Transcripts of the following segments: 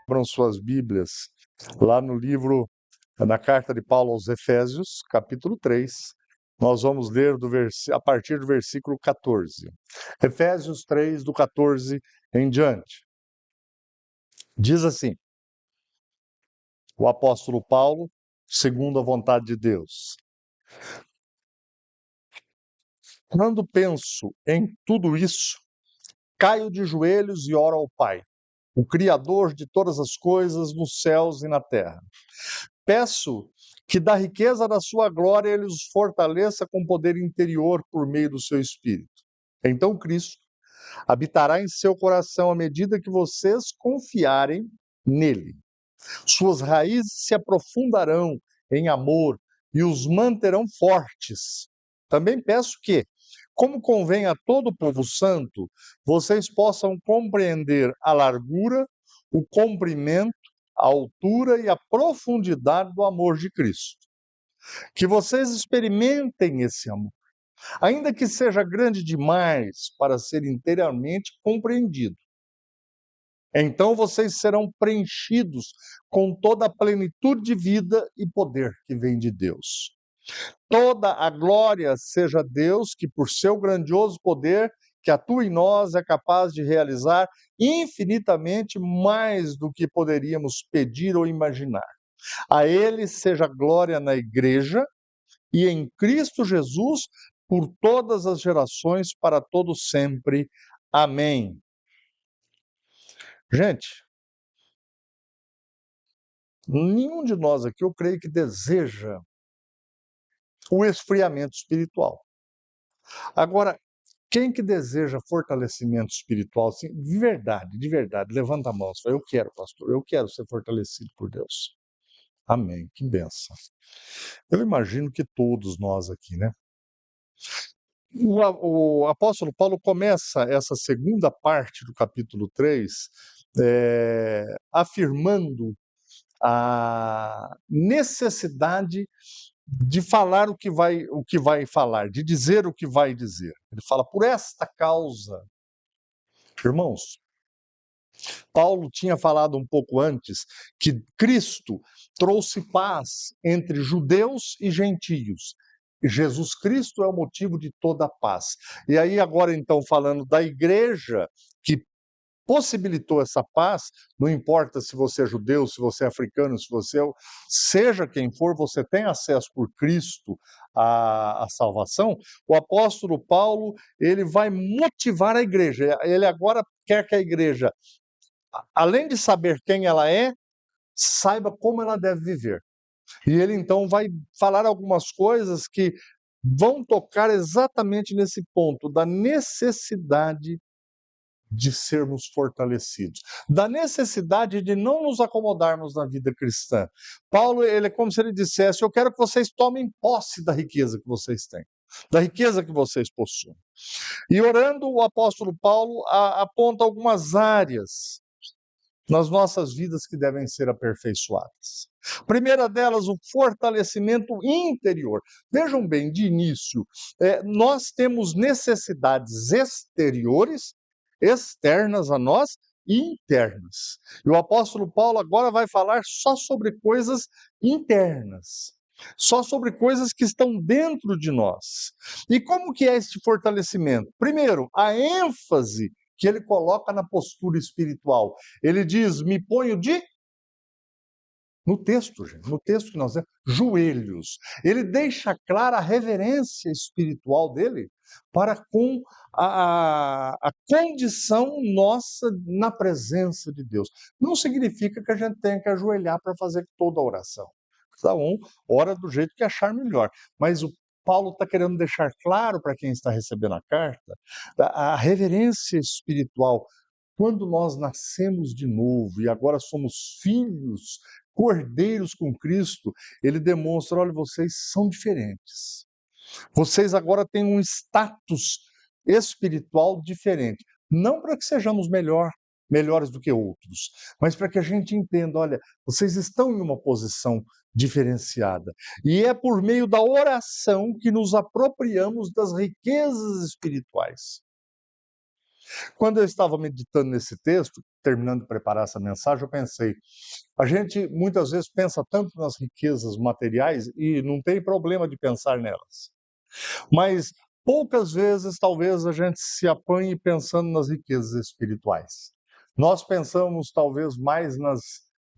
Abram suas Bíblias lá no livro, na carta de Paulo aos Efésios, capítulo 3. Nós vamos ler a partir do versículo 14. Efésios 3, do 14 em diante. Diz assim: o apóstolo Paulo, segundo a vontade de Deus. Quando penso em tudo isso, caio de joelhos e oro ao Pai, o Criador de todas as coisas nos céus e na terra. Peço que da riqueza da sua glória ele os fortaleça com poder interior por meio do seu Espírito. Então Cristo habitará em seu coração à medida que vocês confiarem nele. Suas raízes se aprofundarão em amor e os manterão fortes. Também peço que, como convém a todo o povo santo, vocês possam compreender a largura, o comprimento, a altura e a profundidade do amor de Cristo. Que vocês experimentem esse amor, ainda que seja grande demais para ser inteiramente compreendido. Então vocês serão preenchidos com toda a plenitude de vida e poder que vem de Deus. Toda a glória seja a Deus, que por seu grandioso poder, que atua em nós, é capaz de realizar infinitamente mais do que poderíamos pedir ou imaginar. A Ele seja glória na Igreja e em Cristo Jesus por todas as gerações, para todos sempre. Amém. Gente, nenhum de nós aqui, eu creio que deseja o esfriamento espiritual. Agora, quem que deseja fortalecimento espiritual, assim, de verdade, levanta a mão. Fala, eu quero, pastor, eu quero ser fortalecido por Deus. Amém, que bênção. Eu imagino que todos nós aqui, né? O apóstolo Paulo começa essa segunda parte do capítulo 3 afirmando a necessidade de falar o que vai falar, de dizer o que vai dizer. Ele fala, por esta causa, irmãos, Paulo tinha falado um pouco antes que Cristo trouxe paz entre judeus e gentios. Jesus Cristo é o motivo de toda a paz. E aí agora então falando da igreja que possibilitou essa paz, não importa se você é judeu, se você é africano, se você seja quem for, você tem acesso por Cristo à salvação. O apóstolo Paulo, ele vai motivar a igreja. Ele agora quer que a igreja, além de saber quem ela é, saiba como ela deve viver. E ele então vai falar algumas coisas que vão tocar exatamente nesse ponto da necessidade de sermos fortalecidos, da necessidade de não nos acomodarmos na vida cristã. Paulo, ele é como se ele dissesse, eu quero que vocês tomem posse da riqueza que vocês têm, da riqueza que vocês possuem. E orando, o apóstolo Paulo aponta algumas áreas nas nossas vidas que devem ser aperfeiçoadas. A primeira delas, o fortalecimento interior. Vejam bem, de início, nós temos necessidades externas a nós e internas. E o apóstolo Paulo agora vai falar só sobre coisas internas, só sobre coisas que estão dentro de nós. E como que é este fortalecimento? Primeiro, a ênfase que ele coloca na postura espiritual. Ele diz, me ponho no texto, gente, no texto que nós temos, joelhos. Ele deixa clara a reverência espiritual dele para com a condição nossa na presença de Deus. Não significa que a gente tenha que ajoelhar para fazer toda a oração. Cada um ora do jeito que achar melhor. Mas o Paulo está querendo deixar claro para quem está recebendo a carta a reverência espiritual. Quando nós nascemos de novo e agora somos filhos, cordeiros com Cristo, ele demonstra, olha, vocês são diferentes. Vocês agora têm um status espiritual diferente. Não para que sejamos melhores do que outros, mas para que a gente entenda, olha, vocês estão em uma posição diferenciada. E é por meio da oração que nos apropriamos das riquezas espirituais. Quando eu estava meditando nesse texto, terminando de preparar essa mensagem, eu pensei, a gente muitas vezes pensa tanto nas riquezas materiais e não tem problema de pensar nelas. Mas poucas vezes talvez a gente se apanhe pensando nas riquezas espirituais. Nós pensamos talvez mais nas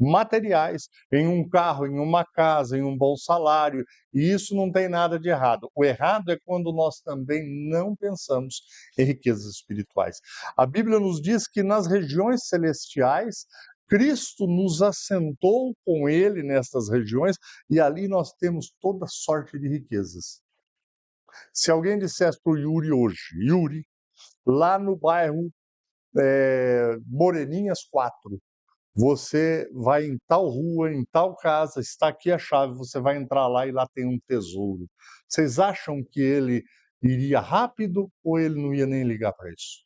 materiais, em um carro, em uma casa, em um bom salário, e isso não tem nada de errado. O errado é quando nós também não pensamos em riquezas espirituais. A Bíblia nos diz que nas regiões celestiais Cristo nos assentou com ele nestas regiões e ali nós temos toda sorte de riquezas. Se alguém dissesse para o Yuri hoje, Yuri, lá no bairro Moreninhas 4, você vai em tal rua, em tal casa, está aqui a chave, você vai entrar lá e lá tem um tesouro. Vocês acham que ele iria rápido ou ele não ia nem ligar para isso?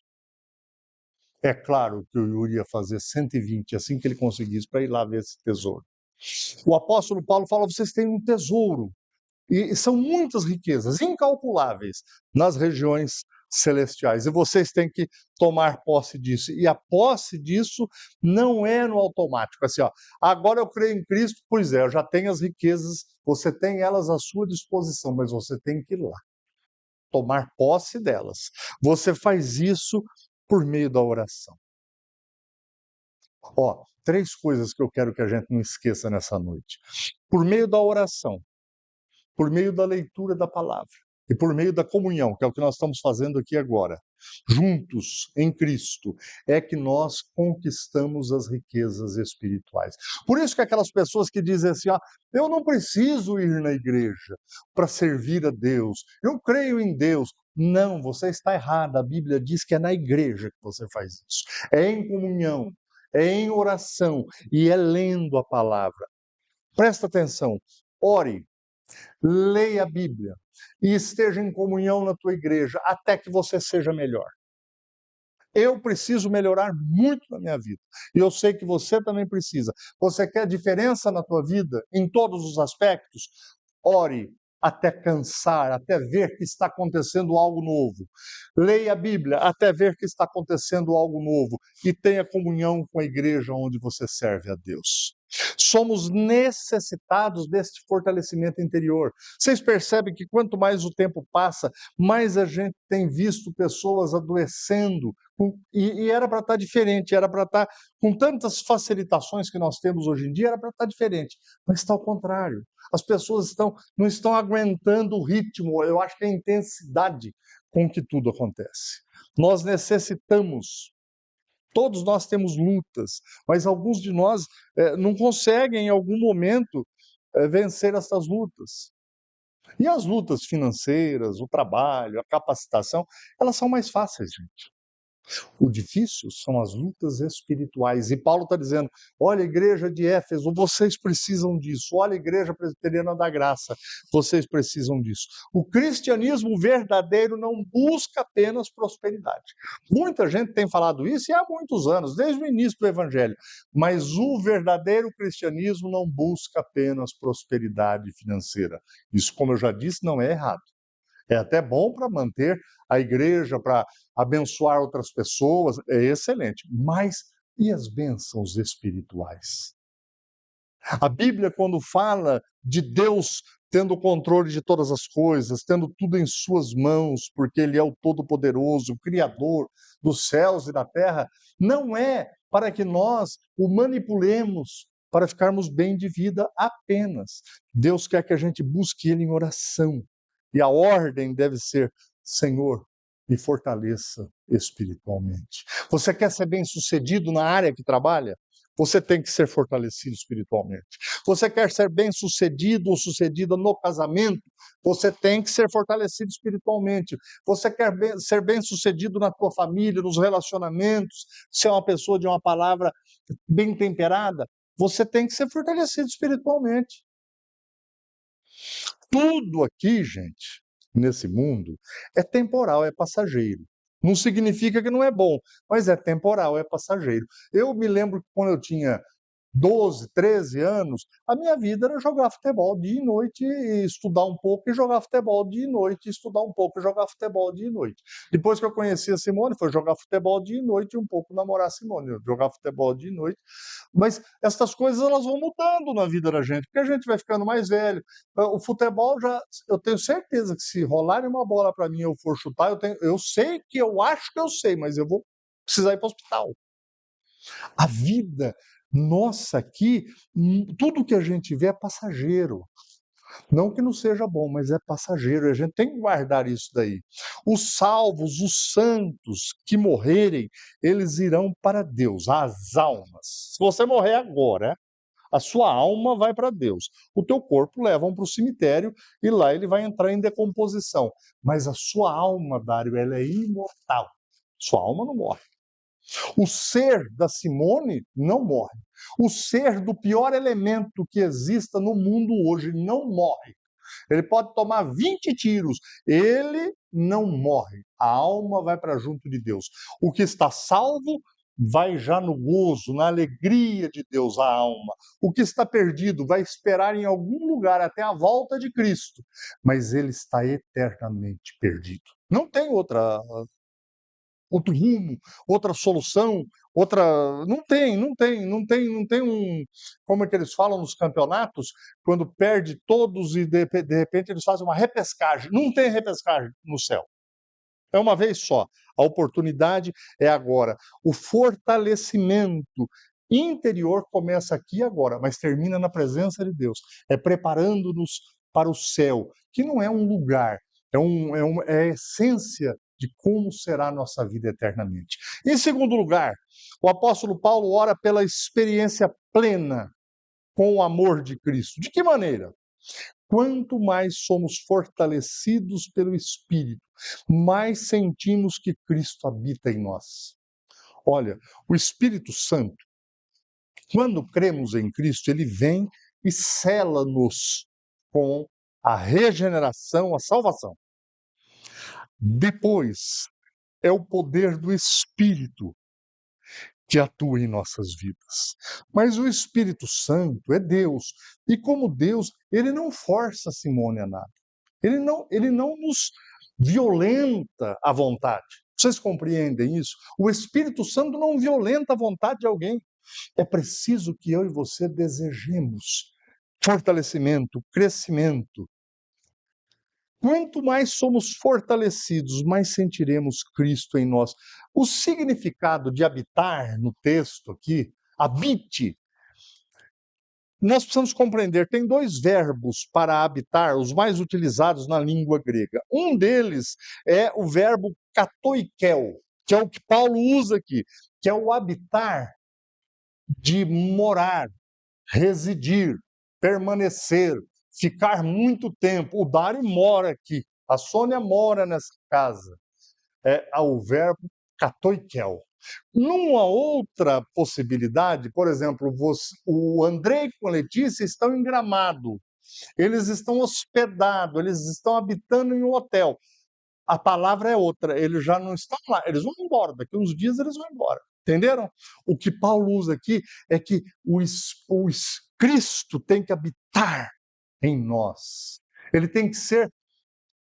É claro que o Yuri ia fazer 120 assim que ele conseguisse para ir lá ver esse tesouro. O apóstolo Paulo fala: vocês têm um tesouro. E são muitas riquezas, incalculáveis, nas regiões celestiais. E vocês têm que tomar posse disso. E a posse disso não é no automático. Assim, ó, agora eu creio em Cristo, pois é, eu já tenho as riquezas, você tem elas à sua disposição, mas você tem que ir lá, tomar posse delas. Você faz isso por meio da oração. Ó, 3 coisas que eu quero que a gente não esqueça nessa noite. Por meio da oração, por meio da leitura da palavra e por meio da comunhão, que é o que nós estamos fazendo aqui agora, juntos em Cristo, é que nós conquistamos as riquezas espirituais. Por isso que aquelas pessoas que dizem assim, eu não preciso ir na igreja para servir a Deus, eu creio em Deus. Não, você está errado. A Bíblia diz que é na igreja que você faz isso. É em comunhão, é em oração e é lendo a palavra. Presta atenção, ore, leia a Bíblia e esteja em comunhão na tua igreja até que você seja melhor. Eu preciso melhorar muito na minha vida. E eu sei que você também precisa. Você quer diferença na tua vida, em todos os aspectos? Ore até cansar, até ver que está acontecendo algo novo. Leia a Bíblia até ver que está acontecendo algo novo. E tenha comunhão com a igreja onde você serve a Deus. Somos necessitados deste fortalecimento interior. Vocês percebem que quanto mais o tempo passa, mais a gente tem visto pessoas adoecendo, e era para estar diferente, era para estar com tantas facilitações que nós temos hoje em dia, era para estar diferente, mas está ao contrário. As pessoas não estão aguentando o ritmo, eu acho que é a intensidade com que tudo acontece. Nós necessitamos. Todos nós temos lutas, mas alguns de nós não conseguem, em algum momento, vencer essas lutas. E as lutas financeiras, o trabalho, a capacitação, elas são mais fáceis, gente. O difícil são as lutas espirituais. E Paulo está dizendo: olha, igreja de Éfeso, vocês precisam disso. Olha, igreja presbiteriana da graça, vocês precisam disso. O cristianismo verdadeiro não busca apenas prosperidade. Muita gente tem falado isso e há muitos anos, desde o início do evangelho. Mas o verdadeiro cristianismo não busca apenas prosperidade financeira. Isso, como eu já disse, não é errado. É até bom para manter a igreja, para abençoar outras pessoas, é excelente. Mas e as bênçãos espirituais? A Bíblia, quando fala de Deus tendo o controle de todas as coisas, tendo tudo em suas mãos, porque Ele é o Todo-Poderoso, o Criador dos céus e da terra, não é para que nós o manipulemos para ficarmos bem de vida apenas. Deus quer que a gente busque Ele em oração. E a ordem deve ser: Senhor, me fortaleça espiritualmente. Você quer ser bem-sucedido na área que trabalha? Você tem que ser fortalecido espiritualmente. Você quer ser bem-sucedido ou sucedida no casamento? Você tem que ser fortalecido espiritualmente. Você quer ser bem-sucedido na tua família, nos relacionamentos, ser uma pessoa de uma palavra bem temperada? Você tem que ser fortalecido espiritualmente. Tudo aqui, gente, nesse mundo, é temporal, é passageiro. Não significa que não é bom, mas é temporal, é passageiro. Eu me lembro que quando eu tinha 12, 13 anos, a minha vida era jogar futebol dia e noite, e estudar um pouco e jogar futebol dia e noite, estudar um pouco e jogar futebol dia e noite. Depois que eu conheci a Simone, foi jogar futebol dia e noite e um pouco namorar a Simone, jogar futebol dia e noite. Mas essas coisas elas vão mudando na vida da gente, porque a gente vai ficando mais velho. O futebol já, eu tenho certeza que se rolarem uma bola para mim e eu for chutar, eu sei que eu acho que eu sei, mas eu vou precisar ir para o hospital. A vida nossa aqui, tudo que a gente vê é passageiro. Não que não seja bom, mas é passageiro. E a gente tem que guardar isso daí. Os salvos, os santos que morrerem, eles irão para Deus, as almas. Se você morrer agora, a sua alma vai para Deus. O teu corpo levam para o cemitério e lá ele vai entrar em decomposição. Mas a sua alma, Dário, ela é imortal. Sua alma não morre. O ser da Simone não morre. O ser do pior elemento que exista no mundo hoje não morre. Ele pode tomar 20 tiros, ele não morre. A alma vai para junto de Deus. O que está salvo vai já no gozo, na alegria de Deus, a alma. O que está perdido vai esperar em algum lugar até a volta de Cristo, mas ele está eternamente perdido. Não tem outro rumo, outra solução, outra. Não tem um. Como é que eles falam nos campeonatos? Quando perde todos e de repente eles fazem uma repescagem. Não tem repescagem no céu. É uma vez só. A oportunidade é agora. O fortalecimento interior começa aqui e agora, mas termina na presença de Deus. É preparando-nos para o céu, que não é um lugar, é a essência de como será a nossa vida eternamente. Em segundo lugar, o apóstolo Paulo ora pela experiência plena com o amor de Cristo. De que maneira? Quanto mais somos fortalecidos pelo Espírito, mais sentimos que Cristo habita em nós. Olha, o Espírito Santo, quando cremos em Cristo, ele vem e sela-nos com a regeneração, a salvação. Depois, é o poder do Espírito que atua em nossas vidas. Mas o Espírito Santo é Deus. E como Deus, ele não força Simone a nada. Ele não nos violenta a vontade. Vocês compreendem isso? O Espírito Santo não violenta a vontade de alguém. É preciso que eu e você desejemos fortalecimento, crescimento. Quanto mais somos fortalecidos, mais sentiremos Cristo em nós. O significado de habitar no texto aqui, habite, nós precisamos compreender, tem dois verbos para habitar, os mais utilizados na língua grega. Um deles é o verbo katoikel, que é o que Paulo usa aqui, que é o habitar, de morar, residir, permanecer, ficar muito tempo. O Dário mora aqui, a Sônia mora nessa casa. É o verbo katoikel. Numa outra possibilidade, por exemplo, o André com a Letícia estão em Gramado, eles estão hospedados, eles estão habitando em um hotel. A palavra é outra, eles já não estão lá, eles vão embora, daqui a uns dias eles vão embora. Entenderam? O que Paulo usa aqui é que o Cristo tem que habitar em nós. Ele tem que ser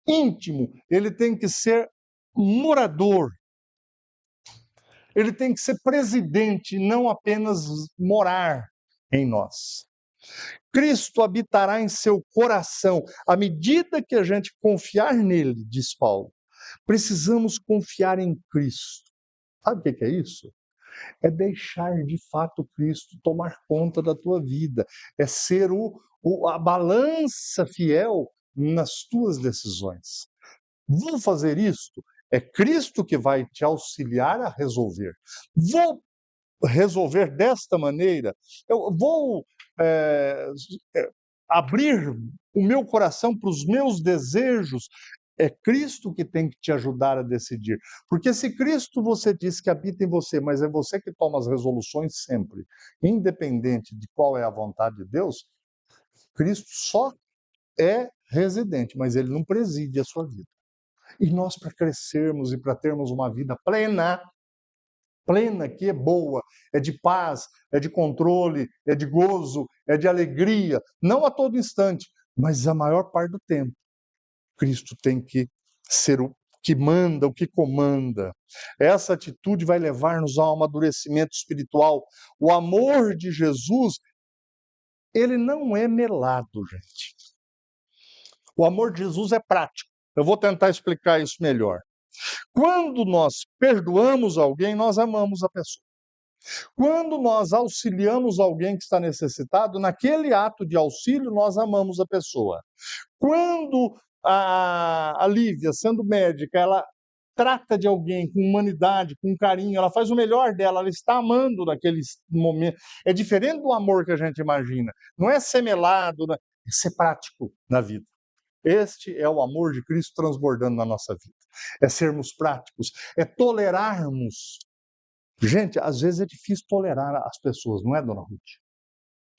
íntimo, ele tem que ser morador. Ele tem que ser presidente, não apenas morar em nós. Cristo habitará em seu coração. À medida que a gente confiar nele, diz Paulo, precisamos confiar em Cristo. Sabe o que é isso? É deixar de fato Cristo tomar conta da tua vida. É ser a balança fiel nas tuas decisões. Vou fazer isto? É Cristo que vai te auxiliar a resolver. Vou resolver desta maneira? Eu vou abrir o meu coração para os meus desejos? É Cristo que tem que te ajudar a decidir. Porque se Cristo você diz que habita em você, mas é você que toma as resoluções sempre, independente de qual é a vontade de Deus, Cristo só é residente, mas ele não preside a sua vida. E nós, para crescermos e para termos uma vida plena, plena que é boa, é de paz, é de controle, é de gozo, é de alegria, não a todo instante, mas a maior parte do tempo. Cristo tem que ser o que manda, o que comanda. Essa atitude vai levar-nos ao amadurecimento espiritual. O amor de Jesus, ele não é melado, gente. O amor de Jesus é prático. Eu vou tentar explicar isso melhor. Quando nós perdoamos alguém, nós amamos a pessoa. Quando nós auxiliamos alguém que está necessitado, naquele ato de auxílio, nós amamos a pessoa. Quando a Lívia, sendo médica, ela trata de alguém com humanidade, com carinho, ela faz o melhor dela, ela está amando naquele momento. É diferente do amor que a gente imagina. Não é ser melado, é ser prático na vida. Este é o amor de Cristo transbordando na nossa vida. É sermos práticos, é tolerarmos. Gente, às vezes é difícil tolerar as pessoas, não é, dona Ruth?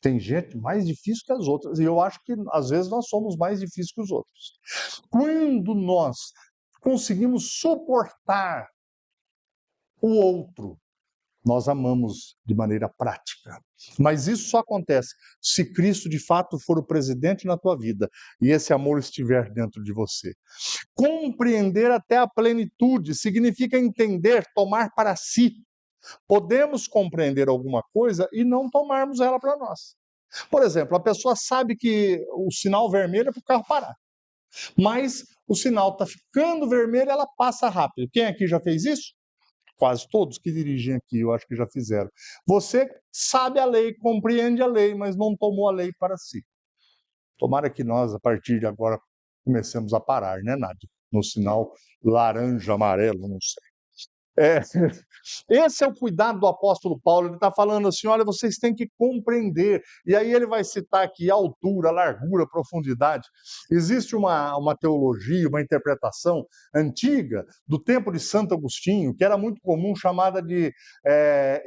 Tem gente mais difícil que as outras, e eu acho que às vezes nós somos mais difíceis que os outros. Quando nós conseguimos suportar o outro, nós amamos de maneira prática. Mas isso só acontece se Cristo de fato for o presidente na tua vida e esse amor estiver dentro de você. Compreender até a plenitude significa entender, tomar para si. Podemos compreender alguma coisa e não tomarmos ela para nós. Por exemplo, a pessoa sabe que o sinal vermelho é para o carro parar, mas o sinal está ficando vermelho, ela passa rápido. Quem aqui já fez isso? Quase todos que dirigem aqui, eu acho que já fizeram. Você sabe a lei, compreende a lei, mas não tomou a lei para si. Tomara que nós, a partir de agora, comecemos a parar, né, Nádia? No sinal laranja, amarelo, não sei. Esse é o cuidado do apóstolo Paulo, ele está falando assim, olha, vocês têm que compreender, e aí ele vai citar aqui altura, largura, profundidade. Existe uma teologia, uma interpretação antiga, do tempo de Santo Agostinho, que era muito comum, chamada de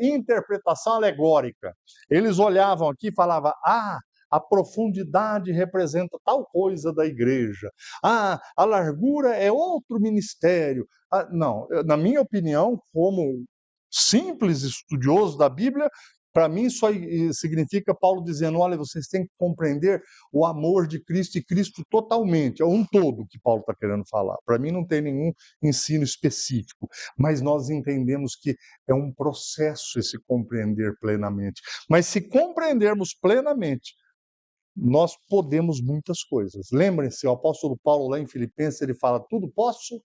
interpretação alegórica. Eles olhavam aqui e falavam, a profundidade representa tal coisa da igreja. A largura é outro ministério. Não, na minha opinião, como simples estudioso da Bíblia, para mim isso aí significa Paulo dizendo, olha, vocês têm que compreender o amor de Cristo e Cristo totalmente, é um todo que Paulo está querendo falar. Para mim não tem nenhum ensino específico, mas nós entendemos que é um processo esse compreender plenamente. Mas se compreendermos plenamente, nós podemos muitas coisas. Lembrem-se, o apóstolo Paulo lá em Filipenses, ele fala, tudo posso?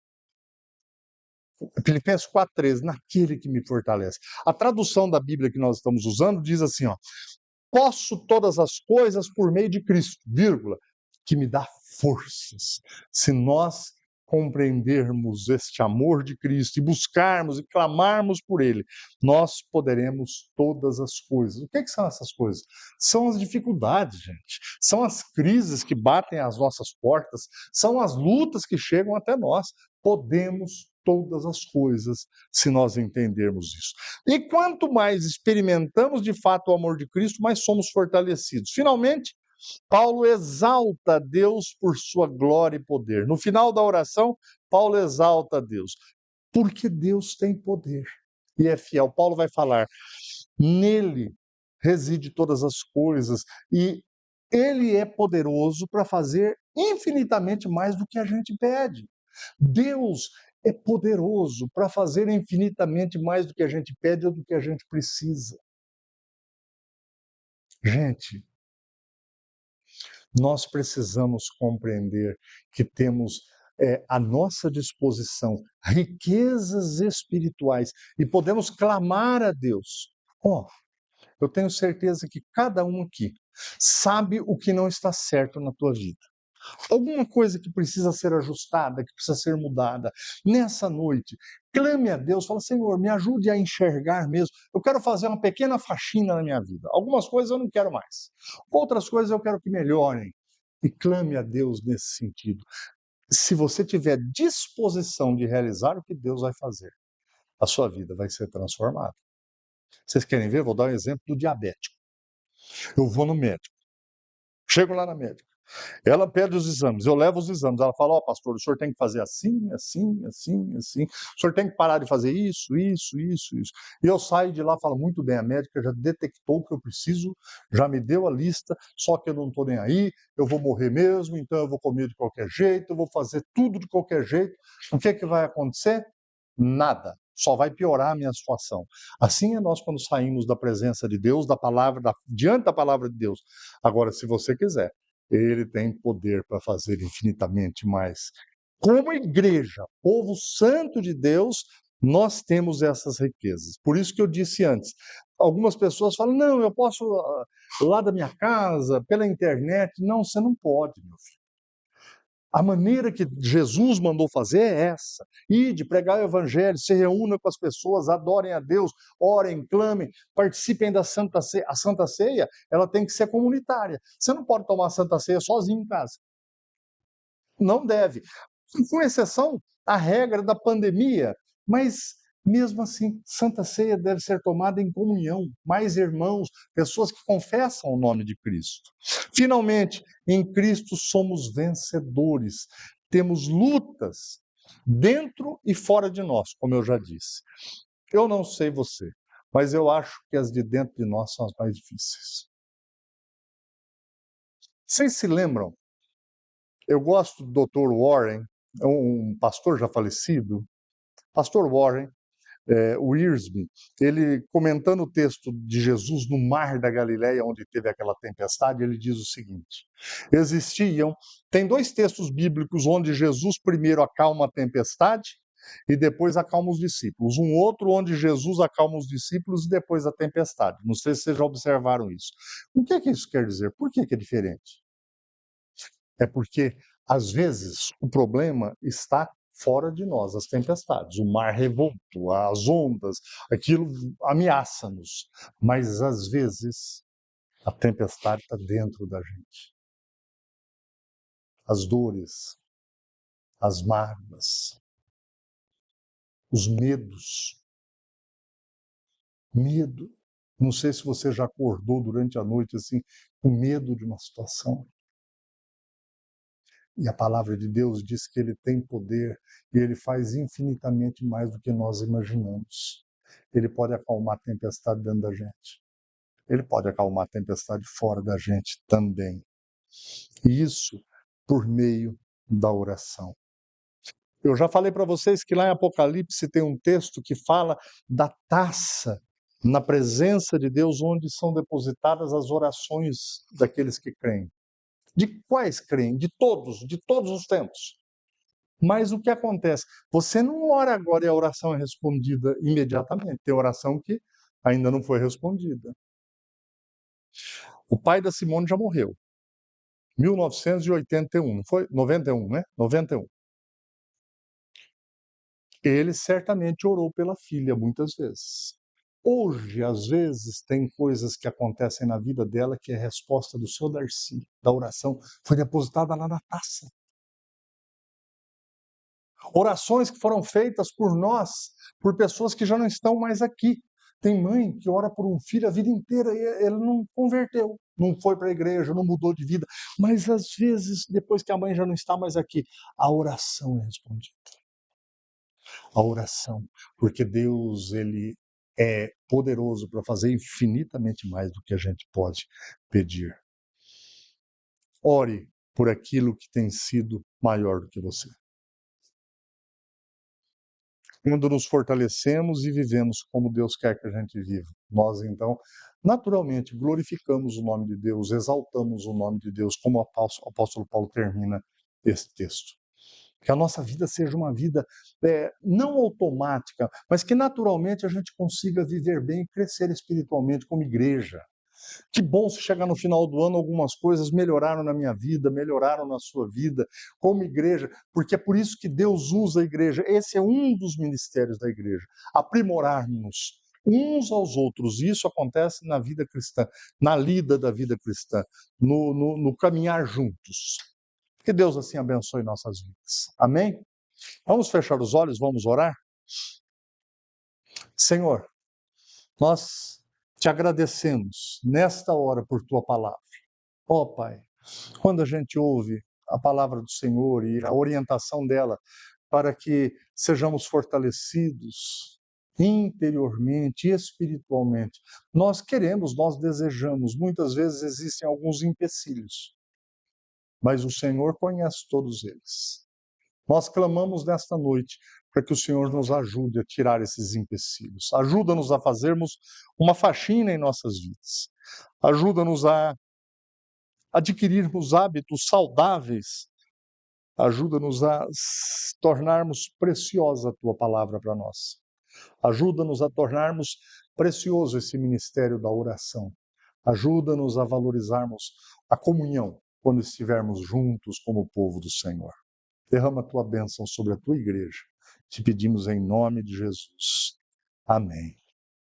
Filipenses 4,13, naquele que me fortalece. A tradução da Bíblia que nós estamos usando diz assim, ó, posso todas as coisas por meio de Cristo, vírgula, que me dá forças. Se nós compreendermos este amor de Cristo e buscarmos e clamarmos por Ele, nós poderemos todas as coisas. O que são essas coisas? São as dificuldades, gente. São as crises que batem às nossas portas, são as lutas que chegam até nós. Podemos todas as coisas se nós entendermos isso. E quanto mais experimentamos de fato o amor de Cristo, mais somos fortalecidos. Finalmente, Paulo exalta a Deus por sua glória e poder. No final da oração, Paulo exalta a Deus, porque Deus tem poder e é fiel. Paulo vai falar, nele reside todas as coisas e ele é poderoso para fazer infinitamente mais do que a gente pede. Deus é poderoso para fazer infinitamente mais do que a gente pede ou do que a gente precisa. Gente, nós precisamos compreender que temos à nossa disposição riquezas espirituais e podemos clamar a Deus. Eu tenho certeza que cada um aqui sabe o que não está certo na tua vida. Alguma coisa que precisa ser ajustada, que precisa ser mudada. Nessa noite, clame a Deus, fala, Senhor, me ajude a enxergar mesmo. Eu quero fazer uma pequena faxina na minha vida. Algumas coisas eu não quero mais. Outras coisas eu quero que melhorem. E clame a Deus nesse sentido. Se você tiver disposição de realizar o que Deus vai fazer, a sua vida vai ser transformada. Vocês querem ver? Vou dar um exemplo do diabético. Eu vou no médico. Chego lá na médica. Ela pede os exames, eu levo os exames. Ela fala: ó, pastor, o senhor tem que fazer assim, assim, assim, assim. O senhor tem que parar de fazer isso, isso, isso, isso. E eu saio de lá e falo: muito bem, a médica já detectou o que eu preciso, já me deu a lista, só que eu não estou nem aí, eu vou morrer mesmo, então eu vou comer de qualquer jeito, eu vou fazer tudo de qualquer jeito. O que é que vai acontecer? Nada. Só vai piorar a minha situação. Assim é nós quando saímos da presença de Deus, da palavra, diante da palavra de Deus. Agora, se você quiser, ele tem poder para fazer infinitamente mais. Como igreja, povo santo de Deus, nós temos essas riquezas. Por isso que eu disse antes, algumas pessoas falam: não, eu posso lá da minha casa, pela internet. Não, você não pode, meu filho. A maneira que Jesus mandou fazer é essa: ide, pregar o evangelho, se reúna com as pessoas, adorem a Deus, orem, clamem, participem da Santa Ceia. A Santa Ceia, ela tem que ser comunitária. Você não pode tomar a Santa Ceia sozinho em casa. Não deve. Com exceção à regra da pandemia, mas mesmo assim, Santa Ceia deve ser tomada em comunhão, mais irmãos, pessoas que confessam o nome de Cristo. Finalmente, em Cristo somos vencedores. Temos lutas dentro e fora de nós, como eu já disse. Eu não sei você, mas eu acho que as de dentro de nós são as mais difíceis. Vocês se lembram? Eu gosto do Dr. Warren, um pastor já falecido, Pastor Warren, Wiersbe, ele comentando o texto de Jesus no mar da Galileia, onde teve aquela tempestade, ele diz o seguinte: tem dois textos bíblicos onde Jesus primeiro acalma a tempestade e depois acalma os discípulos. Um outro onde Jesus acalma os discípulos e depois a tempestade. Não sei se vocês já observaram isso. O que é que isso quer dizer? Por que é diferente? É porque, às vezes, o problema está fora de nós, as tempestades, o mar revolto, as ondas, aquilo ameaça-nos. Mas, às vezes, a tempestade está dentro da gente. As dores, as mágoas, os medos. Medo. Não sei se você já acordou durante a noite assim, com medo de uma situação. E a palavra de Deus diz que ele tem poder e ele faz infinitamente mais do que nós imaginamos. Ele pode acalmar a tempestade dentro da gente. Ele pode acalmar a tempestade fora da gente também. E isso por meio da oração. Eu já falei para vocês que lá em Apocalipse tem um texto que fala da taça na presença de Deus, onde são depositadas as orações daqueles que creem. De quais creem? De todos os tempos. Mas o que acontece? Você não ora agora e a oração é respondida imediatamente. Tem oração que ainda não foi respondida. O pai da Simone já morreu. 1981, foi 91, né? 91. Ele certamente orou pela filha muitas vezes. Hoje, às vezes, tem coisas que acontecem na vida dela que é resposta do seu Darcy, da oração, foi depositada lá na taça. Orações que foram feitas por nós, por pessoas que já não estão mais aqui. Tem mãe que ora por um filho a vida inteira e ele não converteu, não foi para a igreja, não mudou de vida. Mas às vezes, depois que a mãe já não está mais aqui, a oração é respondida. A oração, porque Deus, ele é poderoso para fazer infinitamente mais do que a gente pode pedir. Ore por aquilo que tem sido maior do que você. Quando nos fortalecemos e vivemos como Deus quer que a gente viva, nós então, naturalmente, glorificamos o nome de Deus, exaltamos o nome de Deus, como o apóstolo Paulo termina esse texto. Que a nossa vida seja uma vida não automática, mas que naturalmente a gente consiga viver bem e crescer espiritualmente como igreja. Que bom se chegar no final do ano, algumas coisas melhoraram na minha vida, melhoraram na sua vida, como igreja, porque é por isso que Deus usa a igreja. Esse é um dos ministérios da igreja, aprimorar-nos uns aos outros. E isso acontece na vida cristã, na lida da vida cristã, no caminhar juntos. Que Deus assim abençoe nossas vidas. Amém? Vamos fechar os olhos, vamos orar? Senhor, nós te agradecemos nesta hora por tua palavra. Ó Pai, Quando a gente ouve a palavra do Senhor e a orientação dela para que sejamos fortalecidos interiormente e espiritualmente, nós queremos, nós desejamos, muitas vezes existem alguns empecilhos, mas o Senhor conhece todos eles. Nós clamamos nesta noite para que o Senhor nos ajude a tirar esses empecilhos. Ajuda-nos a fazermos uma faxina em nossas vidas. Ajuda-nos a adquirirmos hábitos saudáveis. Ajuda-nos a tornarmos preciosa a tua palavra para nós. Ajuda-nos a tornarmos precioso esse ministério da oração. Ajuda-nos a valorizarmos a comunhão quando estivermos juntos como povo do Senhor. Derrama a tua bênção sobre a tua igreja. Te pedimos em nome de Jesus. Amém.